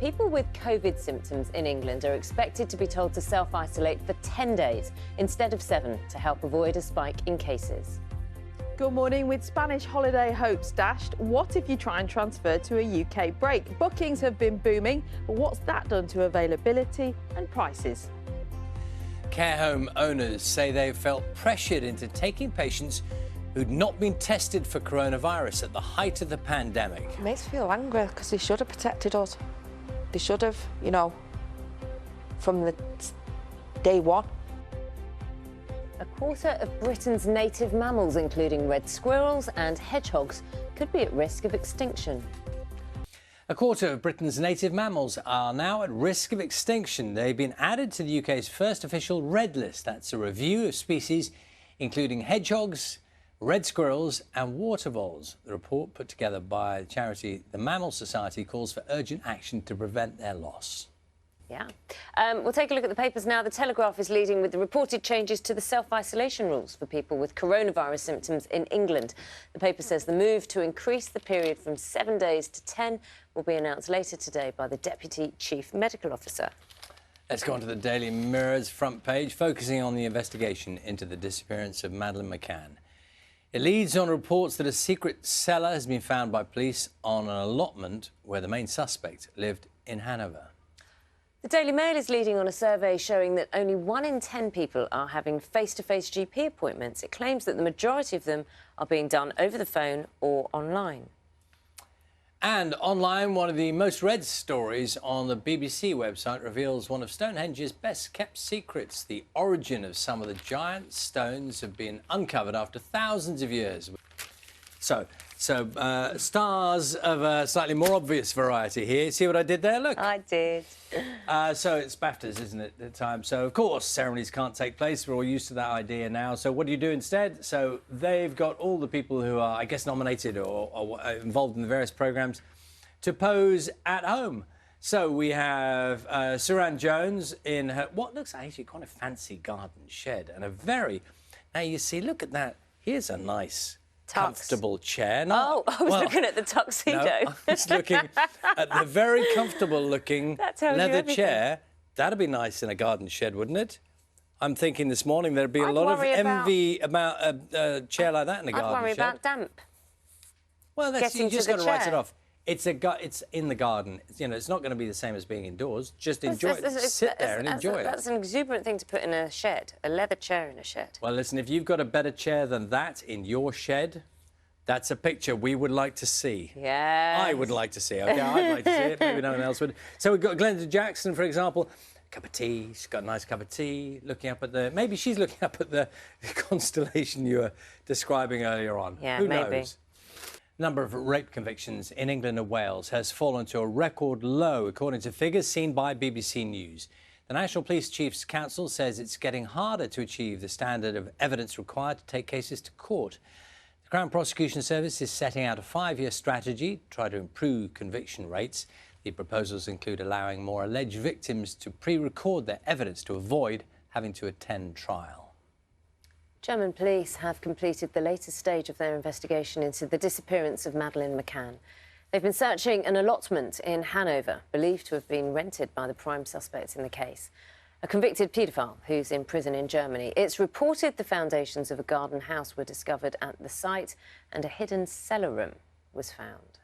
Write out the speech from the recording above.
People with Covid symptoms in England are expected to be told to self-isolate for 10 days instead of 7 to help avoid a spike in cases. Good morning. With Spanish holiday hopes dashed, what if you try and transfer to a UK break? Bookings have been booming, but what's that done to availability and prices? Care home owners say they've felt pressured into taking patients who'd not been tested for coronavirus at the height of the pandemic. It makes me feel angry because they should have protected us. They should have, from the day one. A quarter of Britain's native mammals, including red squirrels and hedgehogs, could be at risk of extinction. A quarter of Britain's native mammals are now at risk of extinction. They've been added to the UK's first official red list. That's a review of species including hedgehogs, red squirrels and water voles. The report, put together by the charity the Mammals Society, calls for urgent action to prevent their loss. Yeah. We'll take a look at the papers now. The Telegraph is leading with the reported changes to the self-isolation rules for people with coronavirus symptoms in England. The paper says the move to increase the period from 7 days to 10 will be announced later today by the Deputy Chief Medical Officer. Let's go on to the Daily Mirror's front page, focusing on the investigation into the disappearance of Madeleine McCann. It leads on reports that a secret cellar has been found by police on an allotment where the main suspect lived in Hanover. The Daily Mail is leading on a survey showing that only 1 in 10 people are having face-to-face GP appointments. It claims that the majority of them are being done over the phone or online. And online, one of the most read stories on the BBC website reveals one of Stonehenge's best-kept secrets. The origin of some of the giant stones have been uncovered after thousands of years. So, stars of a slightly more obvious variety here. See what I did there? Look. I did. So it's BAFTAs, isn't it, at the time? So, of course, ceremonies can't take place. We're all used to that idea now. So what do you do instead? So they've got all the people who are, I guess, nominated or involved in the various programmes to pose at home. So we have Suran Jones in her, what looks like actually quite a fancy garden shed and a very... Now, you see, look at that. Here's a nice... comfortable chair. No, I was looking at the tuxedo. No, I was looking at the very comfortable-looking leather chair. That'd be nice in a garden shed, wouldn't it? I'm thinking this morning there'd be a lot of envy about a chair like that in a garden shed. I'd worry about damp. Well, you just got to write it off. It's in the garden. It's not going to be the same as being indoors. Just enjoy it. Sit there and enjoy it. That's an exuberant thing to put in a shed, a leather chair in a shed. Well, listen, if you've got a better chair than that in your shed, that's a picture we would like to see. Yeah. I would like to see. Okay, I'd like to see it. Maybe no one else would. So we've got Glenda Jackson, for example. Cup of tea. She's got a nice cup of tea. Looking up at the... Maybe she's looking up at the constellation you were describing earlier on. Yeah, Who maybe. knows? Number of rape convictions in England and Wales has fallen to a record low, according to figures seen by BBC News. The National Police Chiefs Council says it's getting harder to achieve the standard of evidence required to take cases to court. The Crown Prosecution Service is setting out a 5-year strategy to try to improve conviction rates. The proposals include allowing more alleged victims to pre-record their evidence to avoid having to attend trial. German police have completed the latest stage of their investigation into the disappearance of Madeleine McCann. They've been searching an allotment in Hanover, believed to have been rented by the prime suspects in the case, a convicted paedophile who's in prison in Germany. It's reported the foundations of a garden house were discovered at the site and a hidden cellar room was found.